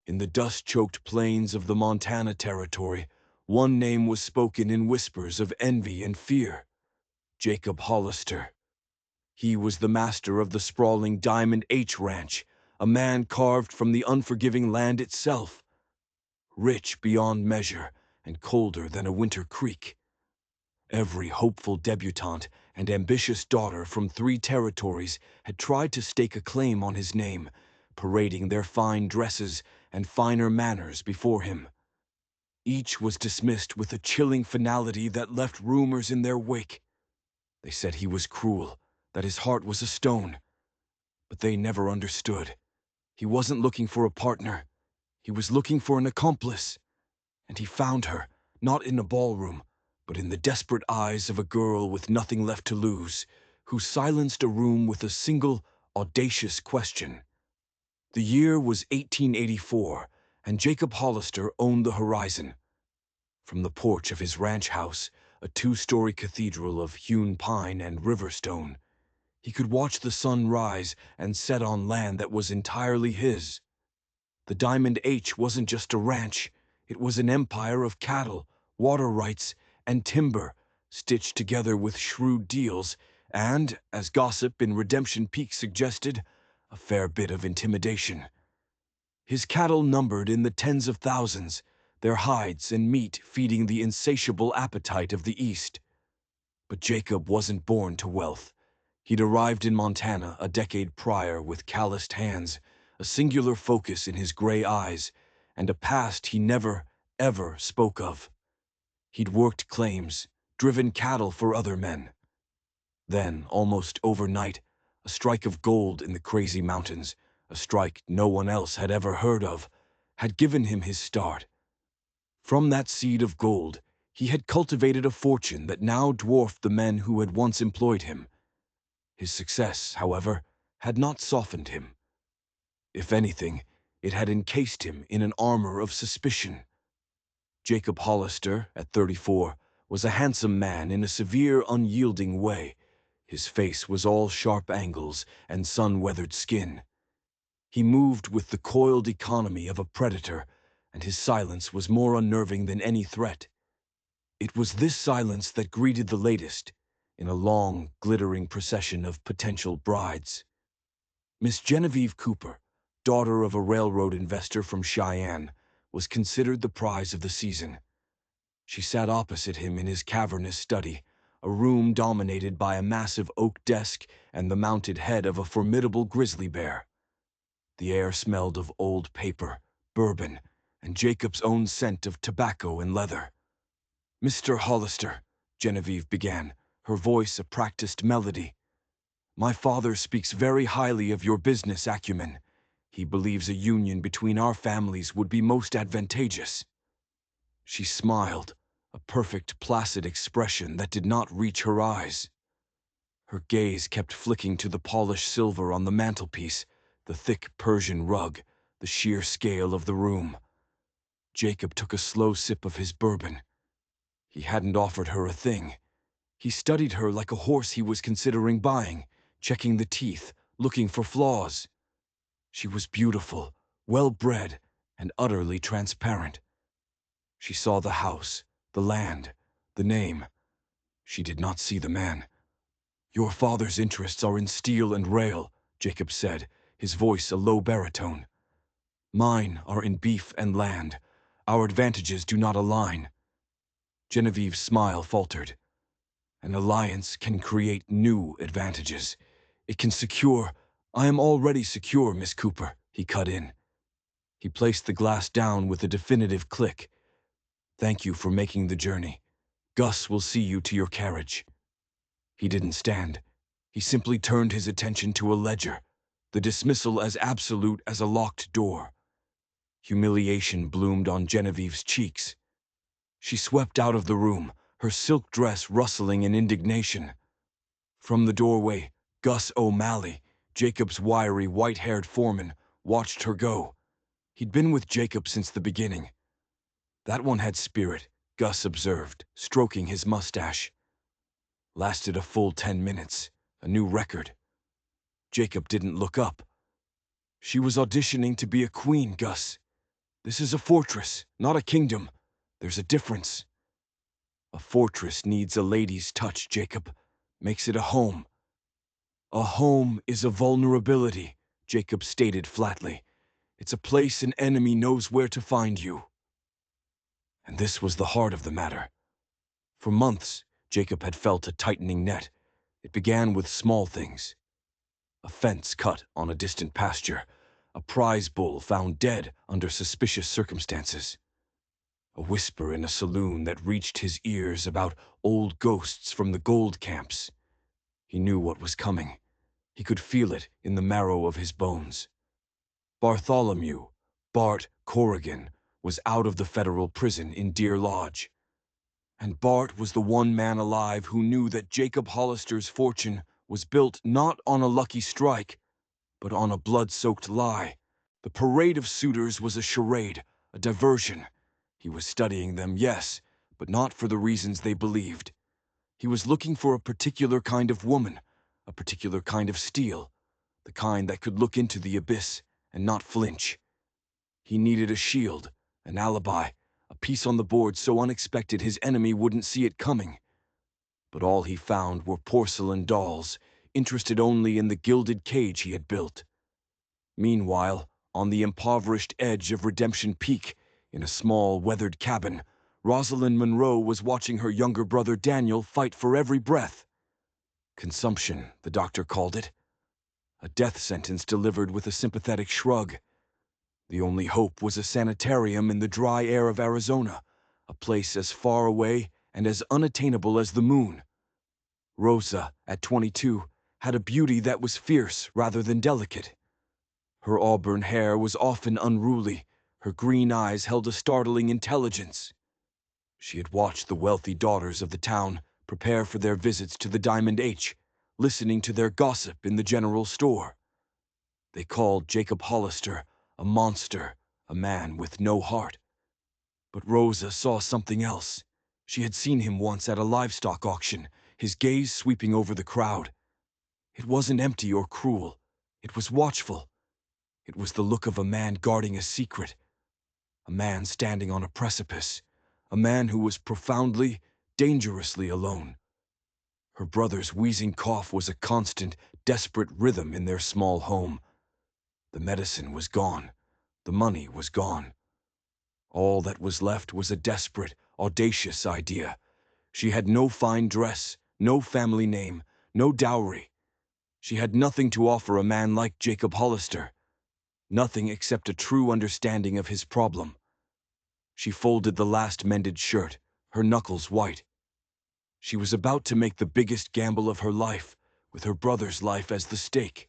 In the dust-choked plains of the Montana Territory, one name was spoken in whispers of envy and fear: Jacob Hollister. He was the master of the sprawling Diamond H Ranch, a man carved from the unforgiving land itself, rich beyond measure and colder than a winter creek. Every hopeful debutante and ambitious daughter from 3 territories had tried to stake a claim on his name, parading their fine dresses and finer manners before him. Each was dismissed with a chilling finality that left rumors in their wake. They said he was cruel, that his heart was a stone. But they never understood. He wasn't looking for a partner. He was looking for an accomplice. And he found her, not in a ballroom, but in the desperate eyes of a girl with nothing left to lose, who silenced a room with a single, audacious question. The year was 1884, and Jacob Hollister owned the horizon. From the porch of his ranch house, a 2-story cathedral of hewn pine and river stone, he could watch the sun rise and set on land that was entirely his. The Diamond H wasn't just a ranch, it was an empire of cattle, water rights, and timber, stitched together with shrewd deals and, as gossip in Redemption Peak suggested, a fair bit of intimidation. His cattle numbered in the tens of thousands, their hides and meat feeding the insatiable appetite of the East. But Jacob wasn't born to wealth. He'd arrived in Montana a decade prior with calloused hands, a singular focus in his gray eyes, and a past he never, ever spoke of. He'd worked claims, driven cattle for other men. Then, almost overnight, a strike of gold in the crazy mountains, a strike no one else had ever heard of, had given him his start. From that seed of gold, he had cultivated a fortune that now dwarfed the men who had once employed him. His success, however, had not softened him. If anything, it had encased him in an armor of suspicion. Jacob Hollister, at 34, was a handsome man in a severe, unyielding way. His face was all sharp angles and sun-weathered skin. He moved with the coiled economy of a predator, and his silence was more unnerving than any threat. It was this silence that greeted the latest, in a long, glittering procession of potential brides. Miss Genevieve Cooper, daughter of a railroad investor from Cheyenne, was considered the prize of the season. She sat opposite him in his cavernous study, a room dominated by a massive oak desk and the mounted head of a formidable grizzly bear. The air smelled of old paper, bourbon, and Jacob's own scent of tobacco and leather. "Mr. Hollister," Genevieve began, her voice a practiced melody, "my father speaks very highly of your business acumen. He believes a union between our families would be most advantageous." She smiled, a perfect placid expression that did not reach her eyes. Her gaze kept flicking to the polished silver on the mantelpiece, the thick Persian rug, the sheer scale of the room. Jacob took a slow sip of his bourbon. He hadn't offered her a thing. He studied her like a horse he was considering buying, checking the teeth, looking for flaws. She was beautiful, well-bred, and utterly transparent. She saw the house, the land, the name. She did not see the man. "Your father's interests are in steel and rail," Jacob said, his voice a low baritone. "Mine are in beef and land. Our advantages do not align." Genevieve's smile faltered. "An alliance can create new advantages. It can secure—" "I am already secure, Miss Cooper," he cut in. He placed the glass down with a definitive click. "Thank you for making the journey. Gus will see you to your carriage." He didn't stand. He simply turned his attention to a ledger, the dismissal as absolute as a locked door. Humiliation bloomed on Genevieve's cheeks. She swept out of the room, her silk dress rustling in indignation. From the doorway, Gus O'Malley, Jacob's wiry, white-haired foreman, watched her go. He'd been with Jacob since the beginning. "That one had spirit," Gus observed, stroking his mustache. "Lasted a full 10 minutes, a new record." Jacob didn't look up. "She was auditioning to be a queen, Gus." This is a fortress, not a kingdom. There's a difference. A fortress needs a lady's touch, Jacob. Makes it a home. A home is a vulnerability, Jacob stated flatly. It's a place an enemy knows where to find you. And this was the heart of the matter. For months, Jacob had felt a tightening net. It began with small things. A fence cut on a distant pasture, a prize bull found dead under suspicious circumstances, a whisper in a saloon that reached his ears about old ghosts from the gold camps. He knew what was coming. He could feel it in the marrow of his bones. Bartholomew, Bart Corrigan, was out of the federal prison in Deer Lodge. And Bart was the one man alive who knew that Jacob Hollister's fortune was built not on a lucky strike, but on a blood-soaked lie. The parade of suitors was a charade, a diversion. He was studying them, yes, but not for the reasons they believed. He was looking for a particular kind of woman, a particular kind of steel, the kind that could look into the abyss and not flinch. He needed a shield, an alibi, a piece on the board so unexpected his enemy wouldn't see it coming. But all he found were porcelain dolls, interested only in the gilded cage he had built. Meanwhile, on the impoverished edge of Redemption Peak, in a small, weathered cabin, Rosalind Monroe was watching her younger brother Daniel fight for every breath. Consumption, the doctor called it. A death sentence delivered with a sympathetic shrug. The only hope was a sanitarium in the dry air of Arizona, a place as far away and as unattainable as the moon. Rosa, at 22, had a beauty that was fierce rather than delicate. Her auburn hair was often unruly, her green eyes held a startling intelligence. She had watched the wealthy daughters of the town prepare for their visits to the Diamond H, listening to their gossip in the general store. They called Jacob Hollister a monster, a man with no heart. But Rosa saw something else. She had seen him once at a livestock auction, his gaze sweeping over the crowd. It wasn't empty or cruel. It was watchful. It was the look of a man guarding a secret, a man standing on a precipice, a man who was profoundly, dangerously alone. Her brother's wheezing cough was a constant, desperate rhythm in their small home. The medicine was gone. The money was gone. All that was left was a desperate, audacious idea. She had no fine dress, no family name, no dowry. She had nothing to offer a man like Jacob Hollister. Nothing except a true understanding of his problem. She folded the last mended shirt, her knuckles white. She was about to make the biggest gamble of her life, with her brother's life as the stake.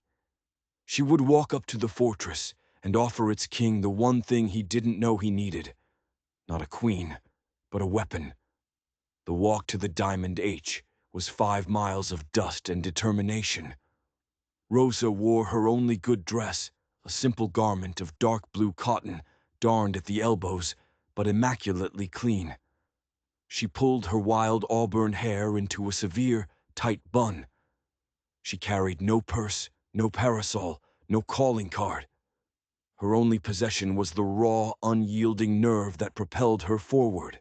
She would walk up to the fortress and offer its king the one thing he didn't know he needed. Not a queen, but a weapon. The walk to the Diamond H was 5 miles of dust and determination. Rosa wore her only good dress, a simple garment of dark blue cotton, darned at the elbows, but immaculately clean. She pulled her wild auburn hair into a severe, tight bun. She carried no purse, no parasol, no calling card. Her only possession was the raw, unyielding nerve that propelled her forward.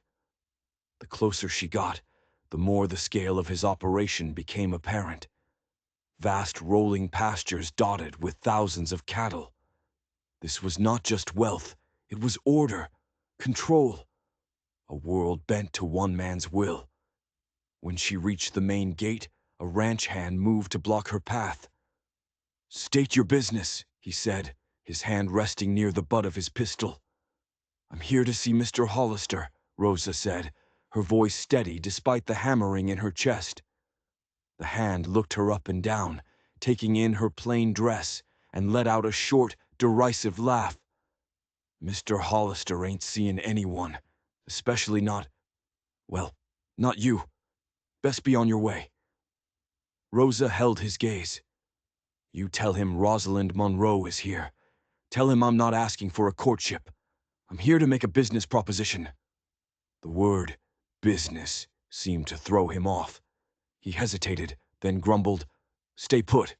The closer she got, the more the scale of his operation became apparent. Vast rolling pastures dotted with thousands of cattle. This was not just wealth, it was order, control. A world bent to one man's will. When she reached the main gate, a ranch hand moved to block her path. "State your business," he said, his hand resting near the butt of his pistol. "I'm here to see Mr. Hollister," Rosa said, her voice steady despite the hammering in her chest. The hand looked her up and down, taking in her plain dress, and let out a short, derisive laugh. "Mr. Hollister ain't seeing anyone, especially not, well, not you. Best be on your way." Rosa held his gaze. "You tell him Rosalind Monroe is here. Tell him I'm not asking for a courtship. I'm here to make a business proposition." The word business seemed to throw him off. He hesitated, then grumbled, "Stay put,"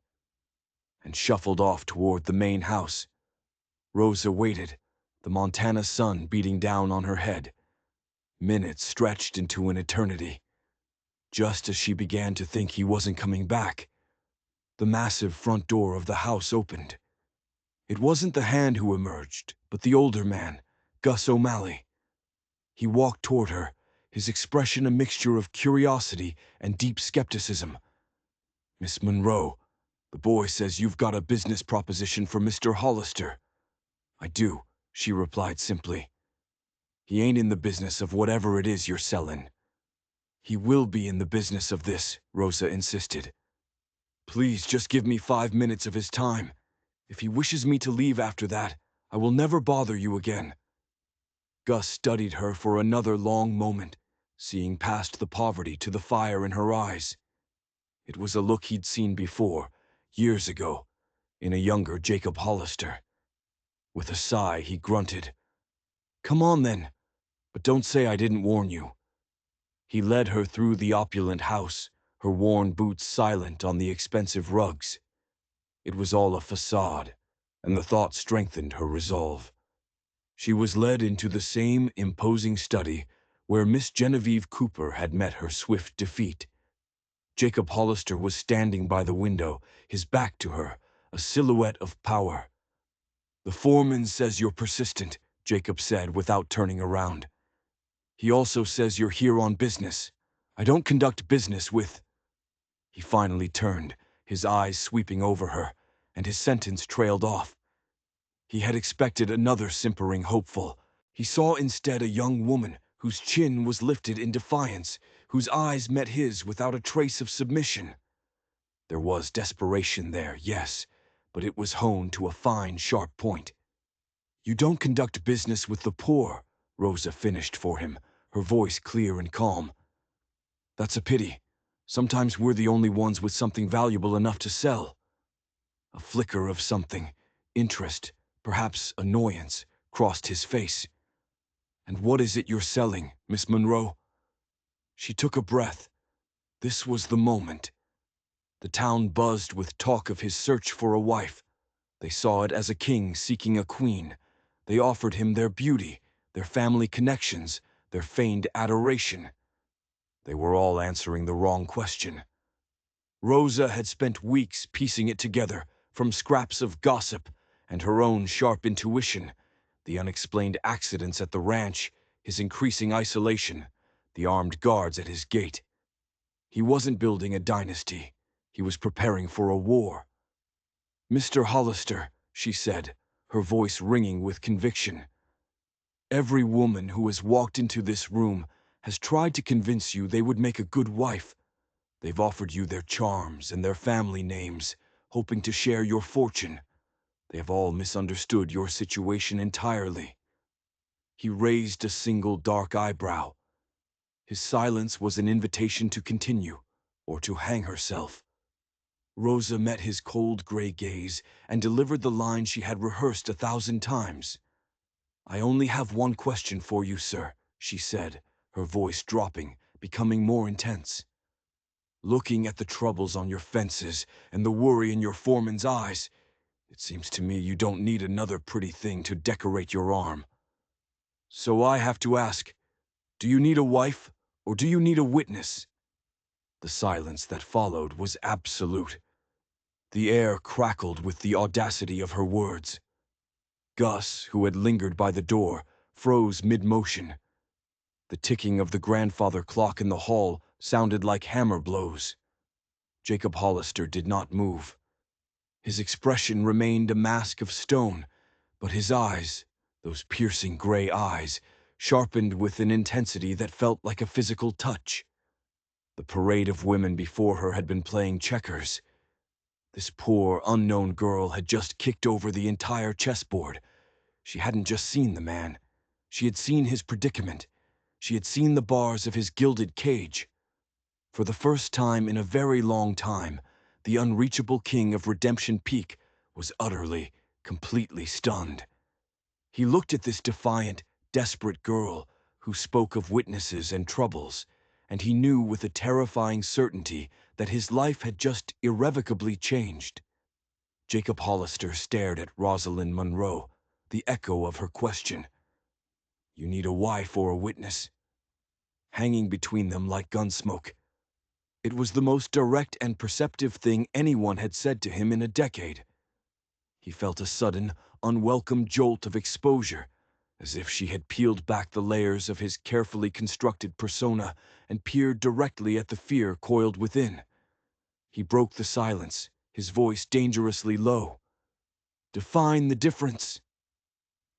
and shuffled off toward the main house. Rosa waited, the Montana sun beating down on her head. Minutes stretched into an eternity. Just as she began to think he wasn't coming back, the massive front door of the house opened. It wasn't the Hand who emerged, but the older man, Gus O'Malley. He walked toward her, his expression a mixture of curiosity and deep skepticism. "Miss Monroe, the boy says you've got a business proposition for Mr. Hollister." "I do," she replied simply. "He ain't in the business of whatever it is you're selling." "He will be in the business of this," Rosa insisted. "Please just give me 5 minutes of his time. If he wishes me to leave after that, I will never bother you again." Gus studied her for another long moment, seeing past the poverty to the fire in her eyes. It was a look he'd seen before, years ago, in a younger Jacob Hollister. With a sigh, he grunted, "Come on then, but don't say I didn't warn you." He led her through the opulent house, her worn boots silent on the expensive rugs. It was all a facade, and the thought strengthened her resolve. She was led into the same imposing study where Miss Genevieve Cooper had met her swift defeat. Jacob Hollister was standing by the window, his back to her, a silhouette of power. "The foreman says you're persistent," Jacob said without turning around. "He also says you're here on business. I don't conduct business with—" He finally turned, his eyes sweeping over her, and his sentence trailed off. He had expected another simpering hopeful. He saw instead a young woman whose chin was lifted in defiance, whose eyes met his without a trace of submission. There was desperation there, yes, but it was honed to a fine, sharp point. "You don't conduct business with the poor," Rosa finished for him, her voice clear and calm. "That's a pity. Sometimes we're the only ones with something valuable enough to sell." A flicker of something, interest, perhaps annoyance, crossed his face. "And what is it you're selling, Miss Monroe?" She took a breath. This was the moment. The town buzzed with talk of his search for a wife. They saw it as a king seeking a queen. They offered him their beauty, their family connections, their feigned adoration. They were all answering the wrong question. Rosa had spent weeks piecing it together, from scraps of gossip and her own sharp intuition, the unexplained accidents at the ranch, his increasing isolation, the armed guards at his gate. He wasn't building a dynasty. He was preparing for a war. "Mr. Hollister," she said, her voice ringing with conviction, "every woman who has walked into this room has tried to convince you they would make a good wife. They've offered you their charms and their family names, hoping to share your fortune. They have all misunderstood your situation entirely." He raised a single dark eyebrow. His silence was an invitation to continue, or to hang herself. Rosa met his cold gray gaze and delivered the line she had rehearsed 1,000 times. "I only have one question for you, sir," she said, her voice dropping, becoming more intense. "Looking at the troubles on your fences and the worry in your foreman's eyes, it seems to me you don't need another pretty thing to decorate your arm. So I have to ask, do you need a wife or do you need a witness?" The silence that followed was absolute. The air crackled with the audacity of her words. Gus, who had lingered by the door, froze mid-motion. The ticking of the grandfather clock in the hall sounded like hammer blows. Jacob Hollister did not move. His expression remained a mask of stone, but his eyes, those piercing gray eyes, sharpened with an intensity that felt like a physical touch. The parade of women before her had been playing checkers. This poor, unknown girl had just kicked over the entire chessboard. She hadn't just seen the man. She had seen his predicament. She had seen the bars of his gilded cage. For the first time in a very long time, the unreachable king of Redemption Peak was utterly, completely stunned. He looked at this defiant, desperate girl who spoke of witnesses and troubles, and he knew with a terrifying certainty that his life had just irrevocably changed. Jacob Hollister stared at Rosalind Monroe. the echo of her question. You need a wife or a witness, hanging between them like gun smoke. It was the most direct and perceptive thing anyone had said to him in a decade. He felt a sudden, unwelcome jolt of exposure, as if she had peeled back the layers of his carefully constructed persona and peered directly at the fear coiled within. He broke the silence, his voice dangerously low. Define the difference.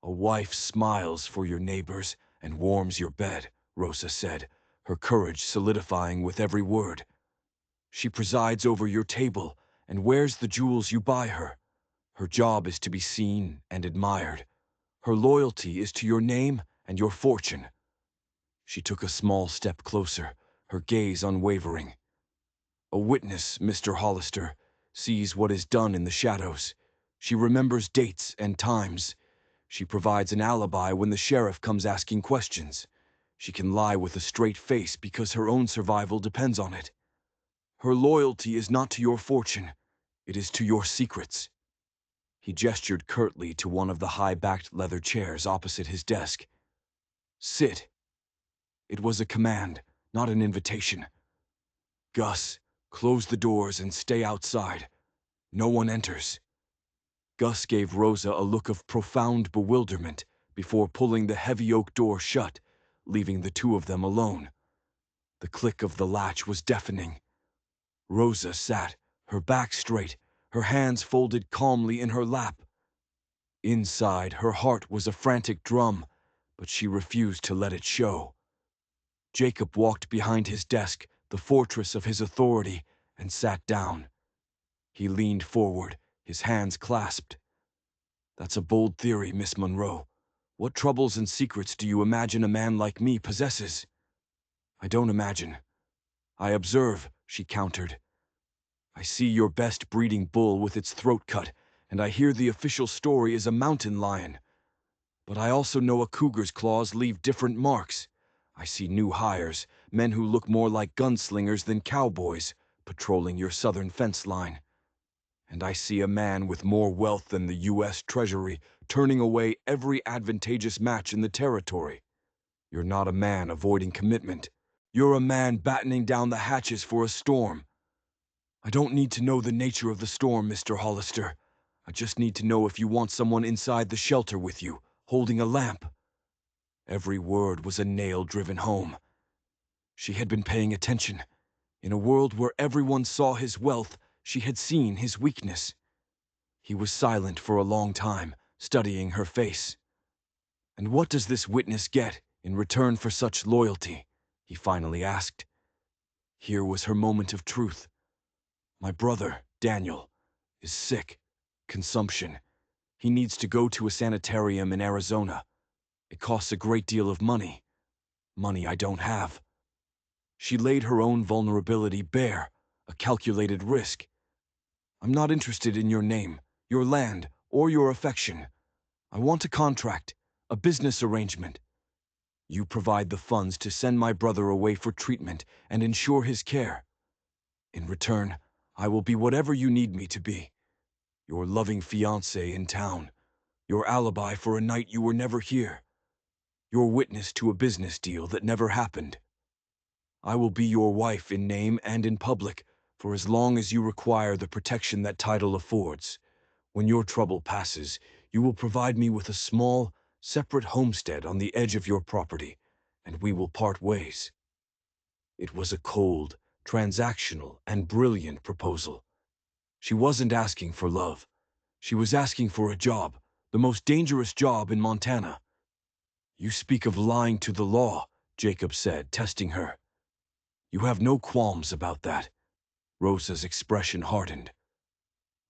A wife smiles for your neighbors and warms your bed, Rosa said, her courage solidifying with every word. She presides over your table and wears the jewels you buy her. Her job is to be seen and admired. Her loyalty is to your name and your fortune. She took a small step closer, her gaze unwavering. A witness, Mr. Hollister, sees what is done in the shadows. She remembers dates and times. She provides an alibi when the sheriff comes asking questions. She can lie with a straight face because her own survival depends on it. Her loyalty is not to your fortune, it is to your secrets. He gestured curtly to one of the high-backed leather chairs opposite his desk. Sit. It was a command, not an invitation. Gus, close the doors and stay outside. No one enters. Gus gave Rosa a look of profound bewilderment before pulling the heavy oak door shut, leaving the two of them alone. The click of the latch was deafening. Rosa sat, her back straight, her hands folded calmly in her lap. Inside, her heart was a frantic drum, but she refused to let it show. Jacob walked behind his desk, the fortress of his authority, and sat down. He leaned forward, his hands clasped. That's a bold theory, Miss Monroe. What troubles and secrets do you imagine a man like me possesses? I don't imagine. I observe, she countered. I see your best breeding bull with its throat cut, and I hear the official story is a mountain lion. But I also know a cougar's claws leave different marks. I see new hires, men who look more like gunslingers than cowboys, patrolling your southern fence line. And I see a man with more wealth than the U.S. Treasury turning away every advantageous match in the territory. You're not a man avoiding commitment. You're a man battening down the hatches for a storm. I don't need to know the nature of the storm, Mr. Hollister. I just need to know if you want someone inside the shelter with you, holding a lamp. Every word was a nail driven home. She had been paying attention. In a world where everyone saw his wealth, she had seen his weakness. He was silent for a long time, studying her face. And what does this witness get in return for such loyalty? He finally asked. Here was her moment of truth. My brother, Daniel, is sick. Consumption. He needs to go to a sanitarium in Arizona. It costs a great deal of money. Money I don't have. She laid her own vulnerability bare, a calculated risk. I'm not interested in your name, your land, or your affection. I want a contract, a business arrangement. You provide the funds to send my brother away for treatment and ensure his care. In return, I will be whatever you need me to be. Your loving fiancé in town. Your alibi for a night you were never here. Your witness to a business deal that never happened. I will be your wife in name and in public for as long as you require the protection that title affords. When your trouble passes, you will provide me with a small, separate homestead on the edge of your property, and we will part ways. It was a cold, transactional, and brilliant proposal. She wasn't asking for love. She was asking for a job, the most dangerous job in Montana. You speak of lying to the law, Jacob said, testing her. You have no qualms about that. Rosa's expression hardened.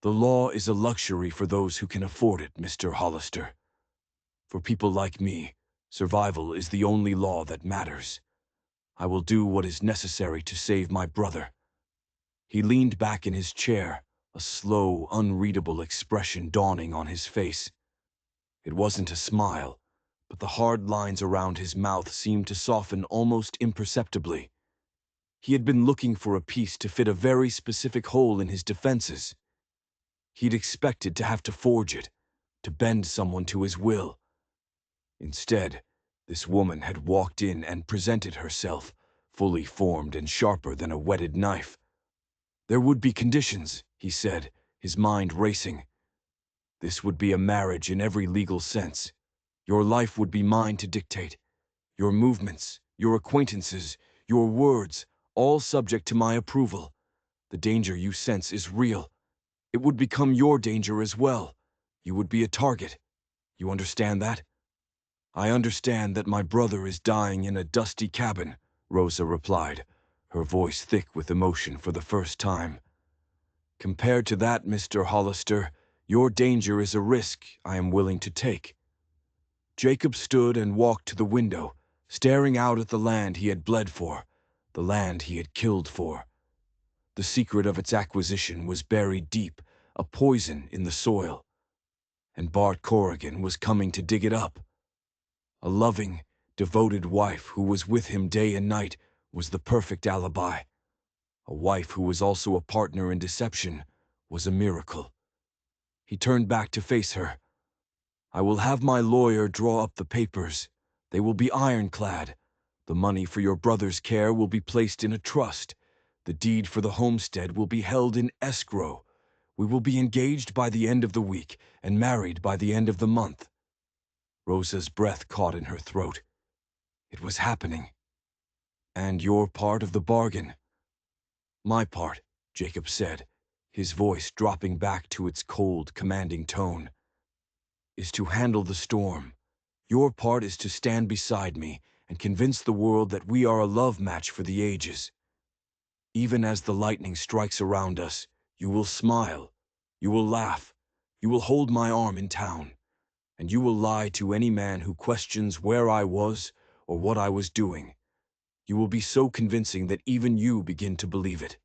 The law is a luxury for those who can afford it, Mr. Hollister. For people like me, survival is the only law that matters. I will do what is necessary to save my brother. He leaned back in his chair, a slow, unreadable expression dawning on his face. It wasn't a smile, but the hard lines around his mouth seemed to soften almost imperceptibly. He had been looking for a piece to fit a very specific hole in his defenses. He'd expected to have to forge it, to bend someone to his will. Instead, this woman had walked in and presented herself, fully formed and sharper than a whetted knife. There would be conditions, he said, his mind racing. This would be a marriage in every legal sense. Your life would be mine to dictate. Your movements, your acquaintances, your words, all subject to my approval. The danger you sense is real. It would become your danger as well. You would be a target. You understand that? I understand that my brother is dying in a dusty cabin, Rosa replied, her voice thick with emotion for the first time. Compared to that, Mr. Hollister, your danger is a risk I am willing to take. Jacob stood and walked to the window, staring out at the land he had bled for, the land he had killed for. The secret of its acquisition was buried deep, a poison in the soil. And Bart Corrigan was coming to dig it up. A loving, devoted wife who was with him day and night was the perfect alibi. A wife who was also a partner in deception was a miracle. He turned back to face her. I will have my lawyer draw up the papers. They will be ironclad. The money for your brother's care will be placed in a trust. The deed for the homestead will be held in escrow. We will be engaged by the end of the week and married by the end of the month. Rosa's breath caught in her throat. It was happening. And your part of the bargain? My part, Jacob said, his voice dropping back to its cold, commanding tone, is to handle the storm. Your part is to stand beside me and convince the world that we are a love match for the ages. Even as the lightning strikes around us, you will smile, you will laugh, you will hold my arm in town, and you will lie to any man who questions where I was or what I was doing. You will be so convincing that even you begin to believe it.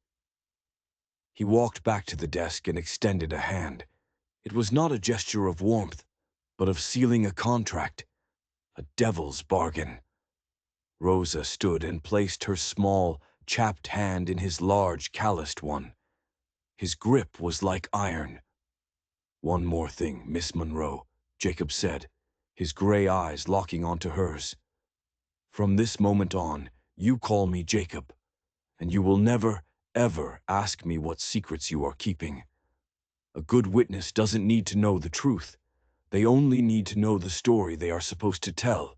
He walked back to the desk and extended a hand. It was not a gesture of warmth, but of sealing a contract, a devil's bargain. Rosa stood and placed her small, chapped hand in his large, calloused one. His grip was like iron. One more thing, Miss Monroe, Jacob said, his gray eyes locking onto hers. From this moment on, you call me Jacob, and you will never, ever ask me what secrets you are keeping. A good witness doesn't need to know the truth. They only need to know the story they are supposed to tell.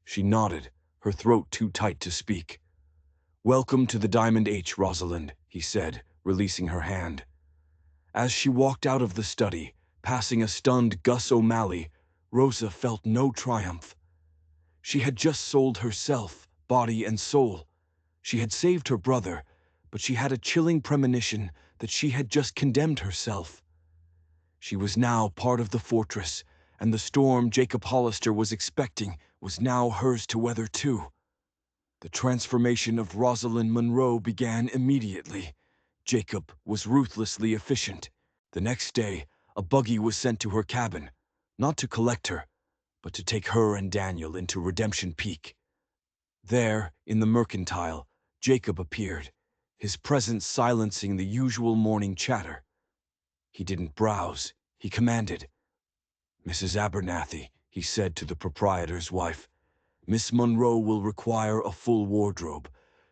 She nodded, her throat too tight to speak. Welcome to the Diamond H, Rosalind, he said, releasing her hand. As she walked out of the study, passing a stunned Gus O'Malley, Rosa felt no triumph. She had just sold herself, body and soul. She had saved her brother, but she had a chilling premonition that she had just condemned herself. She was now part of the fortress, and the storm Jacob Hollister was expecting was now hers to weather too. The transformation of Rosalind Monroe began immediately. Jacob was ruthlessly efficient. The next day, a buggy was sent to her cabin, not to collect her, but to take her and Daniel into Redemption Peak. There, in the mercantile, Jacob appeared, his presence silencing the usual morning chatter. He didn't browse, he commanded. Mrs. Abernathy, he said to the proprietor's wife, Miss Monroe will require a full wardrobe,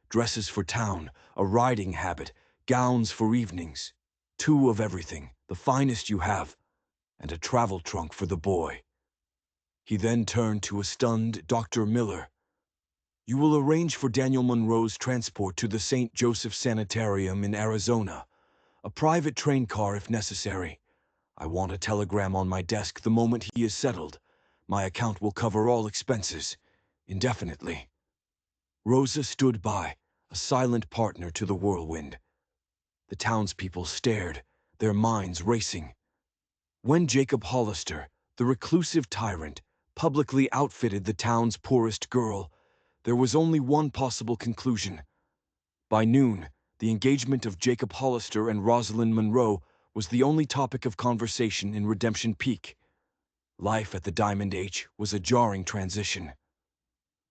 dresses for town, a riding habit, gowns for evenings, 2 of everything, the finest you have, and a travel trunk for the boy. He then turned to a stunned Dr. Miller. You will arrange for Daniel Monroe's transport to the St. Joseph Sanitarium in Arizona, a private train car if necessary. I want a telegram on my desk the moment he is settled. My account will cover all expenses, indefinitely. Rosa stood by, a silent partner to the whirlwind. The townspeople stared, their minds racing. When Jacob Hollister, the reclusive tyrant, publicly outfitted the town's poorest girl, there was only one possible conclusion. By noon, the engagement of Jacob Hollister and Rosalind Monroe was the only topic of conversation in Redemption Peak. Life at the Diamond H was a jarring transition.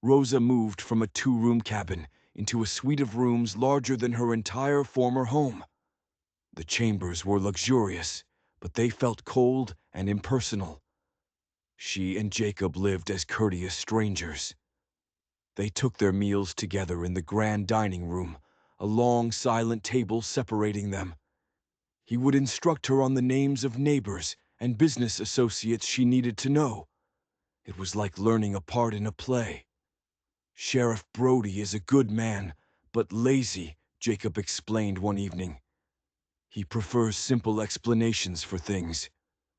Rosa moved from a 2-room cabin into a suite of rooms larger than her entire former home. The chambers were luxurious, but they felt cold and impersonal. She and Jacob lived as courteous strangers. They took their meals together in the grand dining room, a long, silent table separating them. He would instruct her on the names of neighbors and business associates she needed to know. It was like learning a part in a play. "Sheriff Brody is a good man, but lazy," Jacob explained one evening. "He prefers simple explanations for things.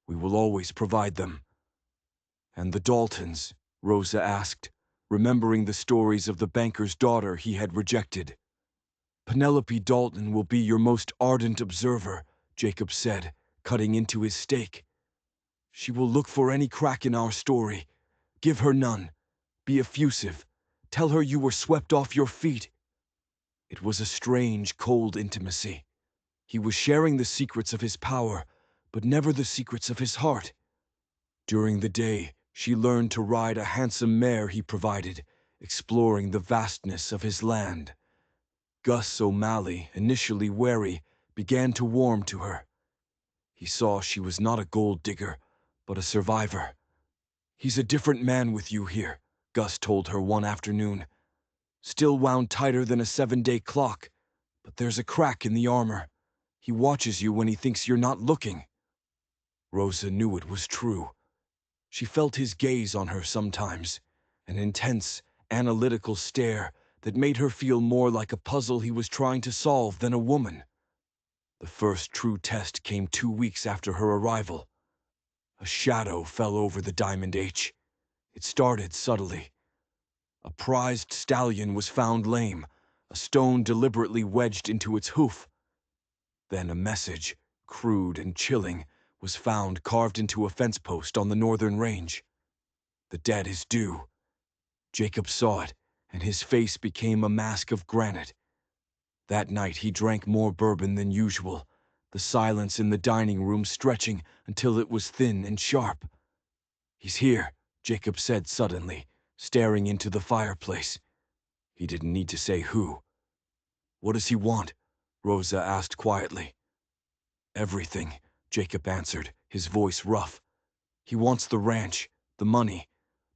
We will always provide them." "And the Daltons?" Rosa asked, remembering the stories of the banker's daughter he had rejected. "Penelope Dalton will be your most ardent observer," Jacob said, cutting into his steak. "She will look for any crack in our story. Give her none. Be effusive. Tell her you were swept off your feet." It was a strange, cold intimacy. He was sharing the secrets of his power, but never the secrets of his heart. During the day, she learned to ride a handsome mare he provided, exploring the vastness of his land. Gus O'Malley, initially wary, began to warm to her. He saw she was not a gold digger, but a survivor. "He's a different man with you here," Gus told her one afternoon. "Still wound tighter than a 7-day clock, but there's a crack in the armor. He watches you when he thinks you're not looking." Rosa knew it was true. She felt his gaze on her sometimes, an intense, analytical stare that made her feel more like a puzzle he was trying to solve than a woman. The first true test came 2 weeks after her arrival. A shadow fell over the Diamond H. It started subtly. A prized stallion was found lame, a stone deliberately wedged into its hoof. Then a message, crude and chilling, was found carved into a fence post on the northern range. "The dead is due." Jacob saw it, and his face became a mask of granite. That night he drank more bourbon than usual, the silence in the dining room stretching until it was thin and sharp. "He's here," Jacob said suddenly, staring into the fireplace. He didn't need to say who. "What does he want?" Rosa asked quietly. "Everything," Jacob answered, his voice rough. "He wants the ranch, the money,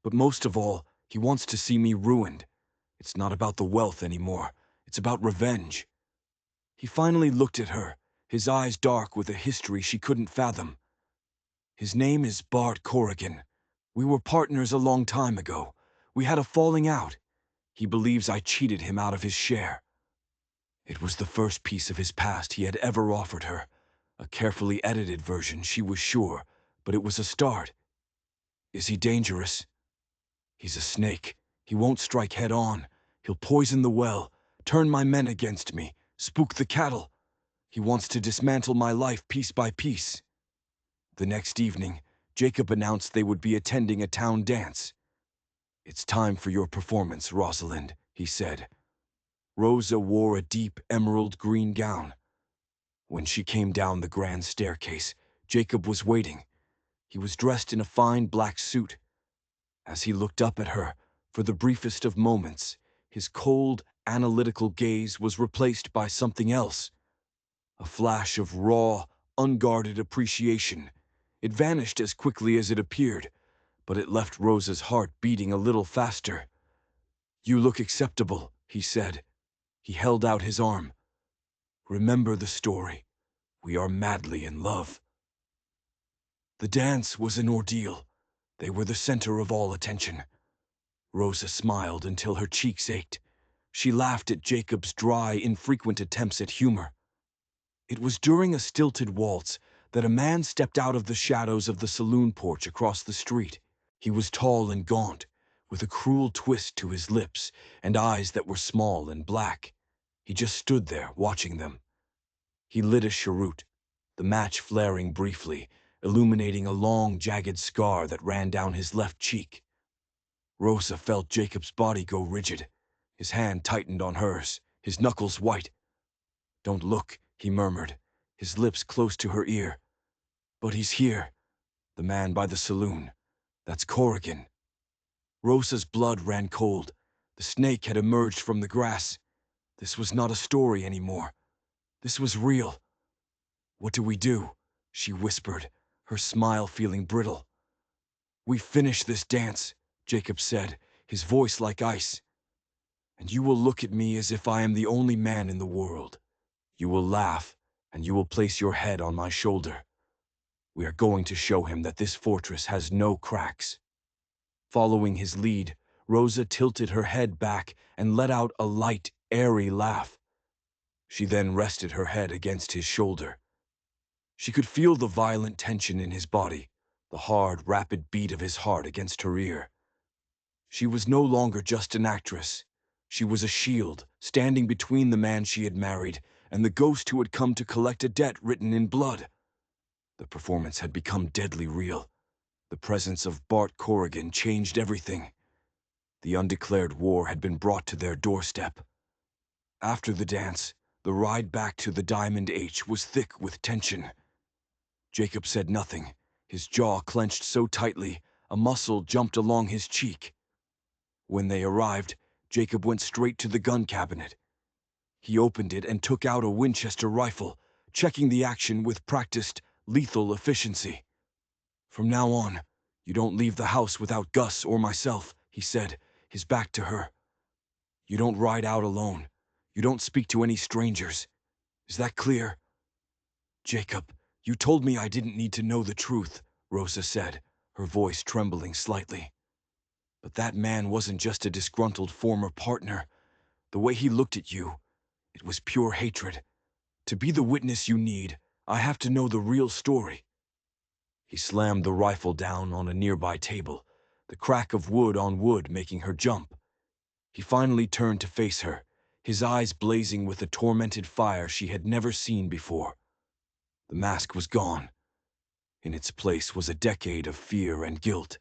but most of all, he wants to see me ruined. It's not about the wealth anymore. It's about revenge." He finally looked at her, his eyes dark with a history she couldn't fathom. "His name is Bart Corrigan. We were partners a long time ago. We had a falling out. He believes I cheated him out of his share." It was the first piece of his past he had ever offered her. A carefully edited version, she was sure, but it was a start. "Is he dangerous?" "He's a snake. He won't strike head on. He'll poison the well, turn my men against me, spook the cattle. He wants to dismantle my life piece by piece." The next evening, Jacob announced they would be attending a town dance. "It's time for your performance, Rosalind," he said. Rosa wore a deep emerald green gown. When she came down the grand staircase, Jacob was waiting. He was dressed in a fine black suit. As he looked up at her, for the briefest of moments, his cold, analytical gaze was replaced by something else. A flash of raw, unguarded appreciation. It vanished as quickly as it appeared, but it left Rosa's heart beating a little faster. "You look acceptable," he said. He held out his arm. "Remember the story. We are madly in love." The dance was an ordeal. They were the center of all attention. Rosa smiled until her cheeks ached. She laughed at Jacob's dry, infrequent attempts at humor. It was during a stilted waltz that a man stepped out of the shadows of the saloon porch across the street. He was tall and gaunt, with a cruel twist to his lips and eyes that were small and black. He just stood there, watching them. He lit a cheroot, the match flaring briefly, illuminating a long, jagged scar that ran down his left cheek. Rosa felt Jacob's body go rigid. His hand tightened on hers, his knuckles white. "Don't look," he murmured, his lips close to her ear. "But he's here, the man by the saloon. That's Corrigan." Rosa's blood ran cold. The snake had emerged from the grass. This was not a story anymore. This was real. "What do we do?" she whispered, her smile feeling brittle. "We finish this dance," Jacob said, his voice like ice. "And you will look at me as if I am the only man in the world. You will laugh, and you will place your head on my shoulder. We are going to show him that this fortress has no cracks." Following his lead, Rosa tilted her head back and let out a light, airy laugh. She then rested her head against his shoulder. She could feel the violent tension in his body, the hard, rapid beat of his heart against her ear. She was no longer just an actress. She was a shield, standing between the man she had married and the ghost who had come to collect a debt written in blood. The performance had become deadly real. The presence of Bart Corrigan changed everything. The undeclared war had been brought to their doorstep. After the dance, the ride back to the Diamond H was thick with tension. Jacob said nothing, his jaw clenched so tightly, a muscle jumped along his cheek. When they arrived, Jacob went straight to the gun cabinet. He opened it and took out a Winchester rifle, checking the action with practiced, lethal efficiency. "From now on, you don't leave the house without Gus or myself," he said, his back to her. "You don't ride out alone. You don't speak to any strangers. Is that clear?" "Jacob, you told me I didn't need to know the truth," Rosa said, her voice trembling slightly. "But that man wasn't just a disgruntled former partner. The way he looked at you, it was pure hatred. To be the witness you need, I have to know the real story." He slammed the rifle down on a nearby table, the crack of wood on wood making her jump. He finally turned to face her, his eyes blazing with a tormented fire she had never seen before. The mask was gone. In its place was a decade of fear and guilt.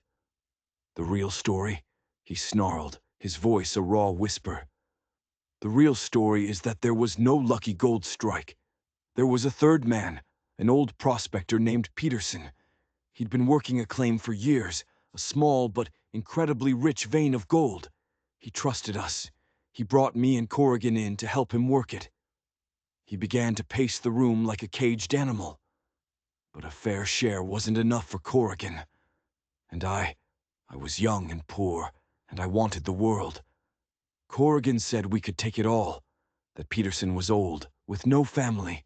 "The real story?" he snarled, his voice a raw whisper. "The real story is that there was no lucky gold strike. There was a third man, an old prospector named Peterson. He'd been working a claim for years, a small but incredibly rich vein of gold. He trusted us. He brought me and Corrigan in to help him work it. He began to pace the room like a caged animal. But a fair share wasn't enough for Corrigan. And I was young and poor, and I wanted the world. Corrigan said we could take it all, that Peterson was old, with no family.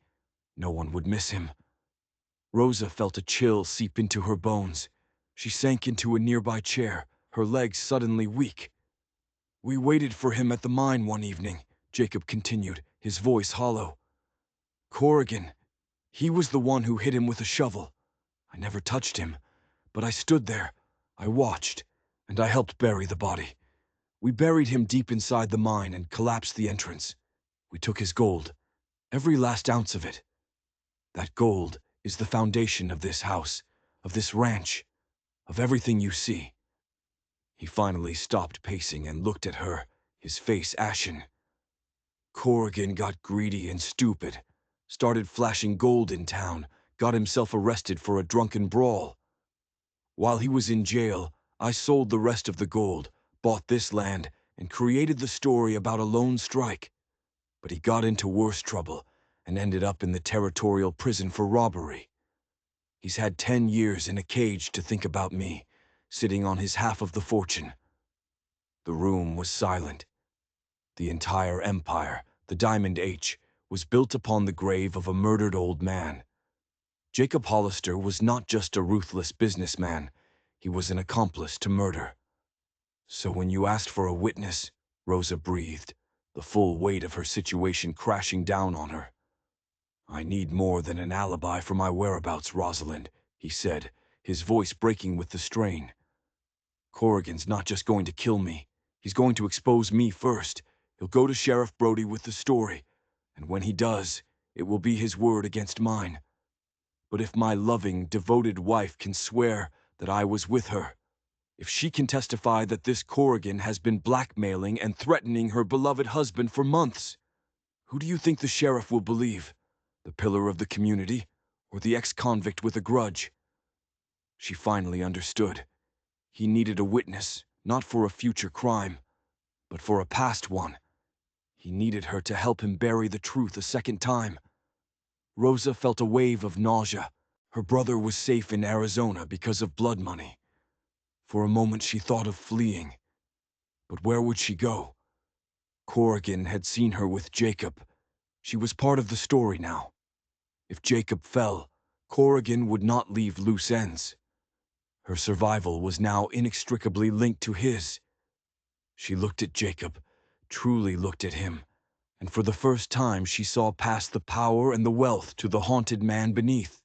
No one would miss him." Rosa felt a chill seep into her bones. She sank into a nearby chair, her legs suddenly weak. "We waited for him at the mine one evening," Jacob continued, his voice hollow. "Corrigan, he was the one who hit him with a shovel. I never touched him, but I stood there, I watched, and I helped bury the body. We buried him deep inside the mine and collapsed the entrance. We took his gold, every last ounce of it. That gold is the foundation of this house, of this ranch, of everything you see." He finally stopped pacing and looked at her, his face ashen. "Corrigan got greedy and stupid, started flashing gold in town, got himself arrested for a drunken brawl. While he was in jail, I sold the rest of the gold, bought this land, and created the story about a lone strike. But he got into worse trouble and ended up in the territorial prison for robbery. He's had 10 years in a cage to think about me, sitting on his half of the fortune." The room was silent. The entire empire, the Diamond H, was built upon the grave of a murdered old man. Jacob Hollister was not just a ruthless businessman, he was an accomplice to murder. "So when you asked for a witness," Rosa breathed, the full weight of her situation crashing down on her. "I need more than an alibi for my whereabouts, Rosalind," he said, his voice breaking with the strain. "Corrigan's not just going to kill me. He's going to expose me first. He'll go to Sheriff Brody with the story, and when he does, it will be his word against mine. But if my loving, devoted wife can swear that I was with her, if she can testify that this Corrigan has been blackmailing and threatening her beloved husband for months, who do you think the sheriff will believe? The pillar of the community, or the ex-convict with a grudge?" She finally understood. He needed a witness, not for a future crime, but for a past one. He needed her to help him bury the truth a second time. Rosa felt a wave of nausea. Her brother was safe in Arizona because of blood money. For a moment she thought of fleeing. But where would she go? Corrigan had seen her with Jacob. She was part of the story now. If Jacob fell, Corrigan would not leave loose ends. Her survival was now inextricably linked to his. She looked at Jacob, truly looked at him, and for the first time she saw past the power and the wealth to the haunted man beneath.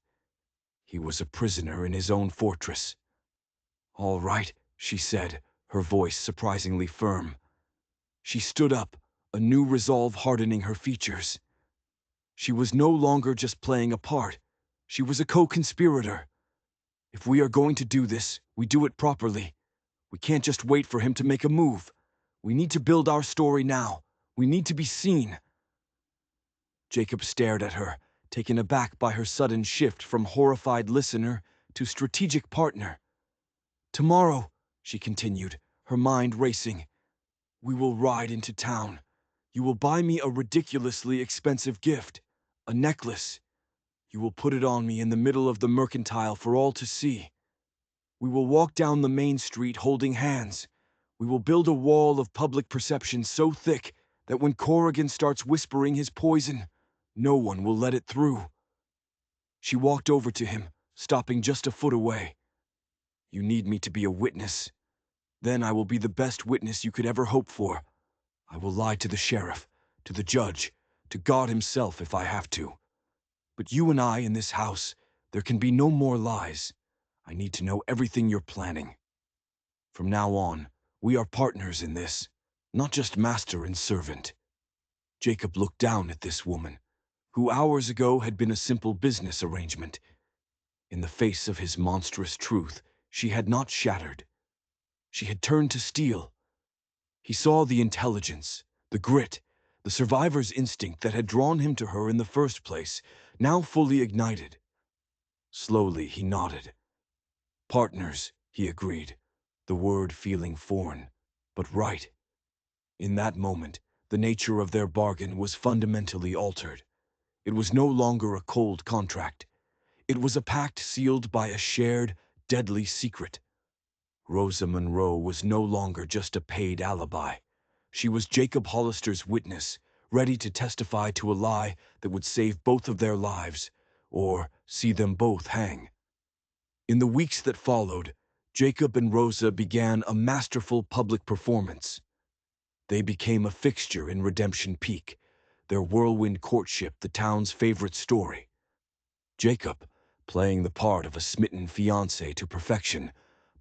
He was a prisoner in his own fortress. "All right," she said, her voice surprisingly firm. She stood up, a new resolve hardening her features. She was no longer just playing a part. She was a co-conspirator. If we are going to do this, we do it properly. We can't just wait for him to make a move. We need to build our story now. We need to be seen. Jacob stared at her, taken aback by her sudden shift from horrified listener to strategic partner. "Tomorrow," she continued, her mind racing, "we will ride into town. You will buy me a ridiculously expensive gift, a necklace. You will put it on me in the middle of the mercantile for all to see. We will walk down the main street holding hands. We will build a wall of public perception so thick that when Corrigan starts whispering his poison, no one will let it through." She walked over to him, stopping just a foot away. "You need me to be a witness. Then I will be the best witness you could ever hope for. I will lie to the sheriff, to the judge, to God himself if I have to. But you and I in this house, there can be no more lies. I need to know everything you're planning. From now on, we are partners in this, not just master and servant." Jacob looked down at this woman, who hours ago had been a simple business arrangement. In the face of his monstrous truth, she had not shattered. She had turned to steel. He saw the intelligence, the grit, the survivor's instinct that had drawn him to her in the first place, now fully ignited. Slowly he nodded. "Partners," he agreed, the word feeling foreign, but right. In that moment, the nature of their bargain was fundamentally altered. It was no longer a cold contract. It was a pact sealed by a shared, deadly secret. Rosa Monroe was no longer just a paid alibi. She was Jacob Hollister's witness, ready to testify to a lie that would save both of their lives, or see them both hang. In the weeks that followed, Jacob and Rosa began a masterful public performance. They became a fixture in Redemption Peak, their whirlwind courtship the town's favorite story. Jacob, playing the part of a smitten fiancé to perfection,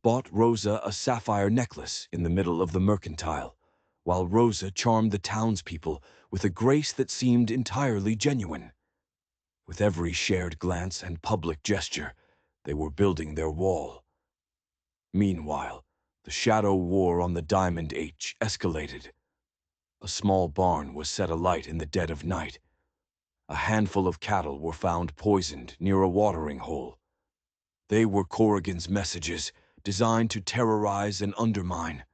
bought Rosa a sapphire necklace in the middle of the mercantile, while Rosa charmed the townspeople with a grace that seemed entirely genuine. With every shared glance and public gesture, they were building their wall. Meanwhile, the shadow war on the Diamond H escalated. A small barn was set alight in the dead of night. A handful of cattle were found poisoned near a watering hole. They were Corrigan's messages, designed to terrorize and undermine.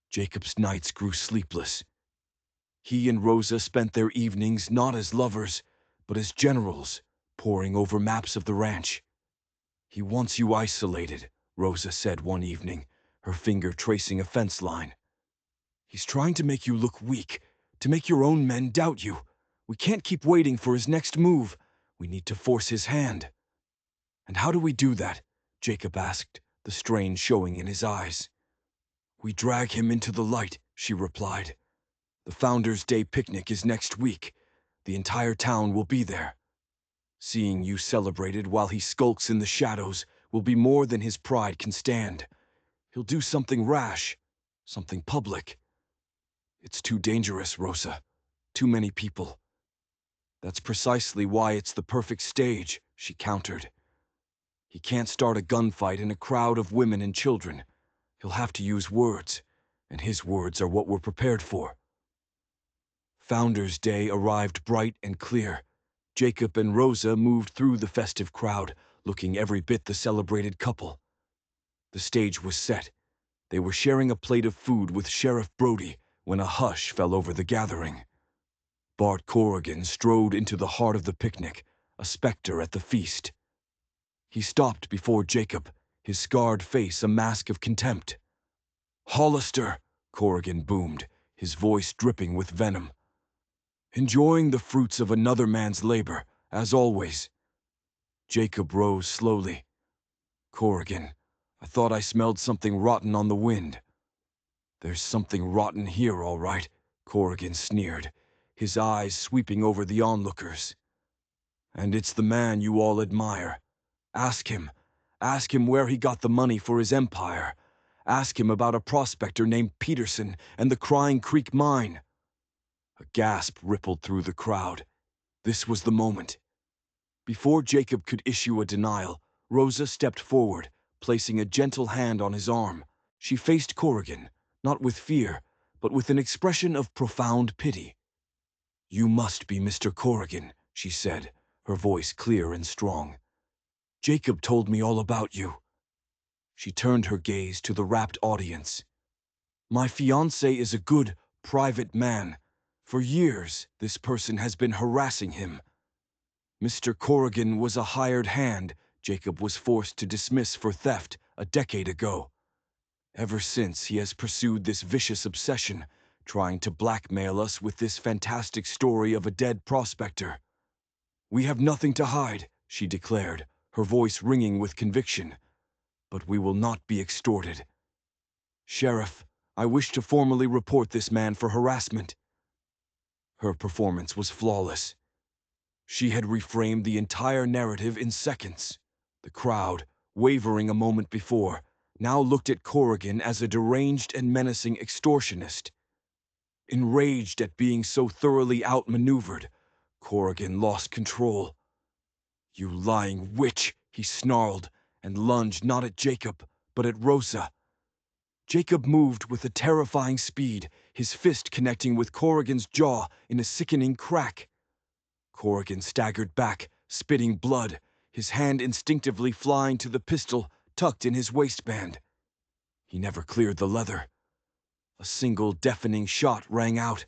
Jacob's nights grew sleepless. He and Rosa spent their evenings not as lovers, but as generals, poring over maps of the ranch. "He wants you isolated," Rosa said one evening, her finger tracing a fence line. "He's trying to make you look weak, to make your own men doubt you. We can't keep waiting for his next move. We need to force his hand." "And how do we do that?" Jacob asked, the strain showing in his eyes. "We drag him into the light," she replied. "The Founders' Day picnic is next week. The entire town will be there. Seeing you celebrated while he skulks in the shadows will be more than his pride can stand. He'll do something rash, something public. It's too dangerous, Rosa. Too many people." "That's precisely why it's the perfect stage," she countered. "He can't start a gunfight in a crowd of women and children. He'll have to use words, and his words are what we're prepared for." Founders' Day arrived bright and clear. Jacob and Rosa moved through the festive crowd, looking every bit the celebrated couple. The stage was set. They were sharing a plate of food with Sheriff Brody when a hush fell over the gathering. Bart Corrigan strode into the heart of the picnic, a specter at the feast. He stopped before Jacob, his scarred face a mask of contempt. "Hollister," Corrigan boomed, his voice dripping with venom. "Enjoying the fruits of another man's labor, as always." Jacob rose slowly. "Corrigan, I thought I smelled something rotten on the wind." "There's something rotten here, all right," Corrigan sneered, his eyes sweeping over the onlookers. "And it's the man you all admire. Ask him. Ask him where he got the money for his empire. Ask him about a prospector named Peterson and the Crying Creek mine." A gasp rippled through the crowd. This was the moment. Before Jacob could issue a denial, Rosa stepped forward, placing a gentle hand on his arm. She faced Corrigan, not with fear, but with an expression of profound pity. "You must be Mr. Corrigan," she said, her voice clear and strong. "Jacob told me all about you." She turned her gaze to the rapt audience. "My fiancé is a good, private man. For years, this person has been harassing him. Mr. Corrigan was a hired hand Jacob was forced to dismiss for theft a decade ago. Ever since, he has pursued this vicious obsession, trying to blackmail us with this fantastic story of a dead prospector. We have nothing to hide," she declared, her voice ringing with conviction. "But we will not be extorted. Sheriff, I wish to formally report this man for harassment." Her performance was flawless. She had reframed the entire narrative in seconds. The crowd, wavering a moment before, now looked at Corrigan as a deranged and menacing extortionist. Enraged at being so thoroughly outmaneuvered, Corrigan lost control. "You lying witch," he snarled, and lunged not at Jacob, but at Rosa. Jacob moved with a terrifying speed, his fist connecting with Corrigan's jaw in a sickening crack. Corrigan staggered back, spitting blood, his hand instinctively flying to the pistol tucked in his waistband. He never cleared the leather. A single deafening shot rang out.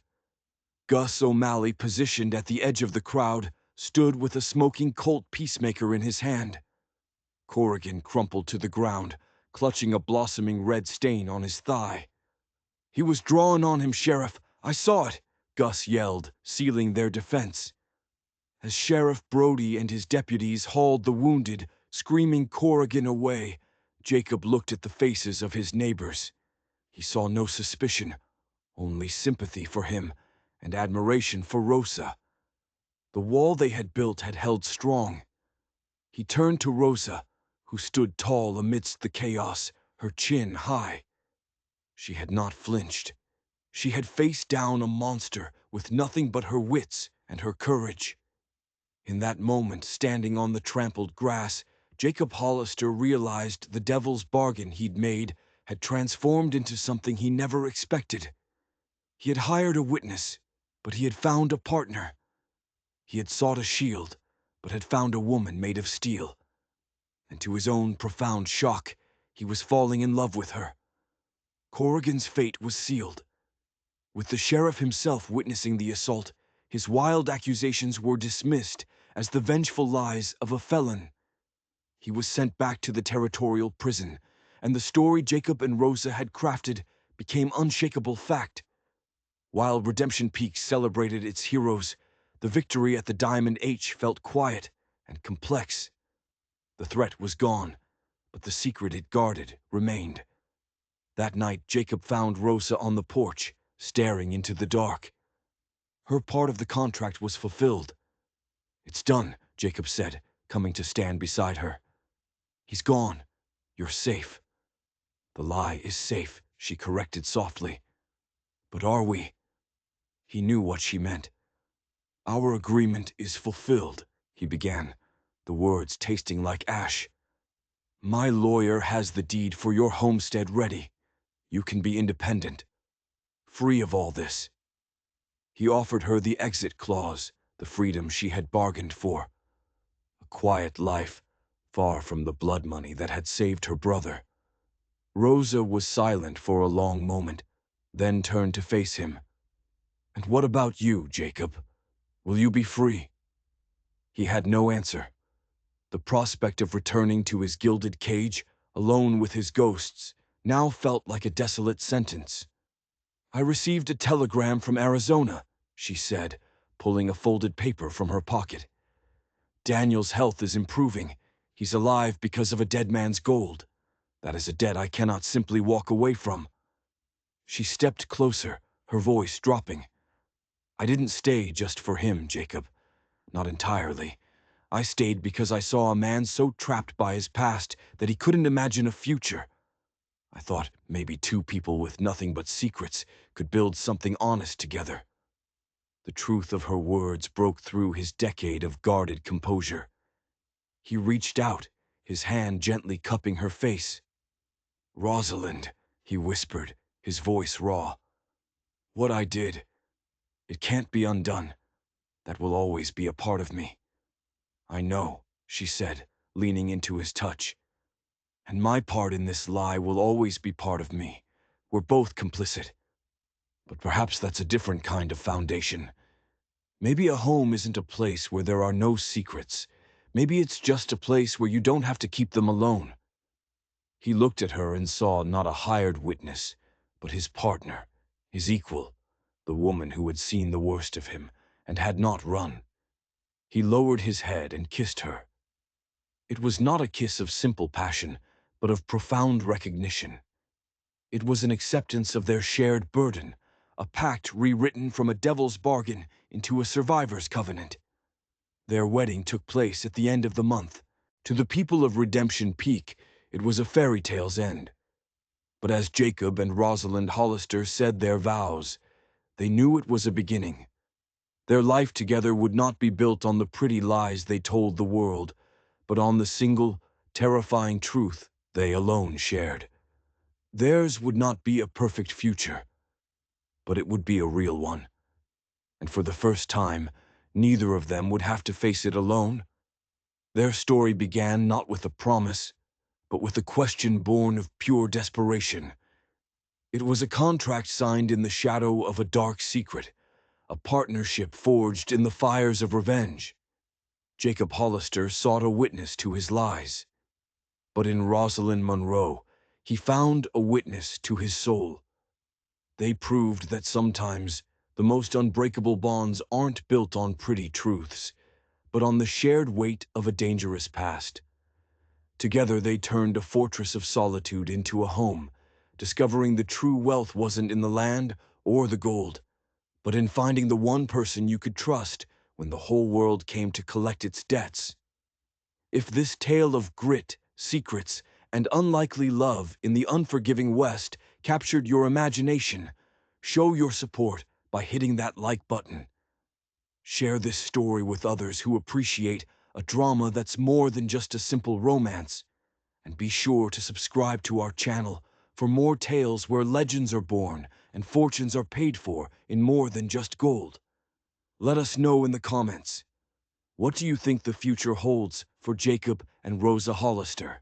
Gus O'Malley, positioned at the edge of the crowd, stood with a smoking Colt Peacemaker in his hand. Corrigan crumpled to the ground, clutching a blossoming red stain on his thigh. "He was drawing on him, Sheriff. I saw it," Gus yelled, sealing their defense. As Sheriff Brody and his deputies hauled the wounded, screaming Corrigan away, Jacob looked at the faces of his neighbors. He saw no suspicion, only sympathy for him and admiration for Rosa. The wall they had built had held strong. He turned to Rosa, who stood tall amidst the chaos, her chin high. She had not flinched. She had faced down a monster with nothing but her wits and her courage. In that moment, standing on the trampled grass, Jacob Hollister realized the devil's bargain he'd made had transformed into something he never expected. He had hired a witness, but he had found a partner. He had sought a shield, but had found a woman made of steel. And to his own profound shock, he was falling in love with her. Corrigan's fate was sealed. With the sheriff himself witnessing the assault, his wild accusations were dismissed as the vengeful lies of a felon. He was sent back to the territorial prison, and the story Jacob and Rosa had crafted became unshakable fact. While Redemption Peak celebrated its heroes, the victory at the Diamond H felt quiet and complex. The threat was gone, but the secret it guarded remained. That night, Jacob found Rosa on the porch, staring into the dark. Her part of the contract was fulfilled. "It's done," Jacob said, coming to stand beside her. "He's gone. You're safe." "The lie is safe," she corrected softly. "But are we?" He knew what she meant. "Our agreement is fulfilled," he began, the words tasting like ash. "My lawyer has the deed for your homestead ready. You can be independent, free of all this." He offered her the exit clause, the freedom she had bargained for. A quiet life, far from the blood money that had saved her brother. Rosa was silent for a long moment, then turned to face him. "And what about you, Jacob? Will you be free?" He had no answer. The prospect of returning to his gilded cage, alone with his ghosts, now felt like a desolate sentence. "I received a telegram from Arizona," she said, pulling a folded paper from her pocket. "Daniel's health is improving. He's alive because of a dead man's gold. That is a debt I cannot simply walk away from." She stepped closer, her voice dropping. "I didn't stay just for him, Jacob. Not entirely. I stayed because I saw a man so trapped by his past that he couldn't imagine a future. I thought maybe two people with nothing but secrets could build something honest together." The truth of her words broke through his decade of guarded composure. He reached out, his hand gently cupping her face. "Rosalind," he whispered, his voice raw. "What I did, it can't be undone. That will always be a part of me." "I know," she said, leaning into his touch. "And my part in this lie will always be part of me. We're both complicit. But perhaps that's a different kind of foundation. Maybe a home isn't a place where there are no secrets. Maybe it's just a place where you don't have to keep them alone." He looked at her and saw not a hired witness, but his partner, his equal, the woman who had seen the worst of him and had not run. He lowered his head and kissed her. It was not a kiss of simple passion, but of profound recognition. It was an acceptance of their shared burden, a pact rewritten from a devil's bargain into a survivor's covenant. Their wedding took place at the end of the month. To the people of Redemption Peak, it was a fairy tale's end. But as Jacob and Rosalind Hollister said their vows, they knew it was a beginning. Their life together would not be built on the pretty lies they told the world, but on the single, terrifying truth they alone shared. Theirs would not be a perfect future, but it would be a real one. And for the first time, neither of them would have to face it alone. Their story began not with a promise, but with a question born of pure desperation. It was a contract signed in the shadow of a dark secret, a partnership forged in the fires of revenge. Jacob Hollister sought a witness to his lies, but in Rosalind Monroe, he found a witness to his soul. They proved that sometimes the most unbreakable bonds aren't built on pretty truths, but on the shared weight of a dangerous past. Together they turned a fortress of solitude into a home, discovering the true wealth wasn't in the land or the gold, but in finding the one person you could trust when the whole world came to collect its debts. If this tale of grit, secrets, and unlikely love in the unforgiving West captured your imagination, show your support by hitting that like button. Share this story with others who appreciate a drama that's more than just a simple romance. And be sure to subscribe to our channel for more tales where legends are born and fortunes are paid for in more than just gold. Let us know in the comments. What do you think the future holds for Jacob and Rosa Hollister?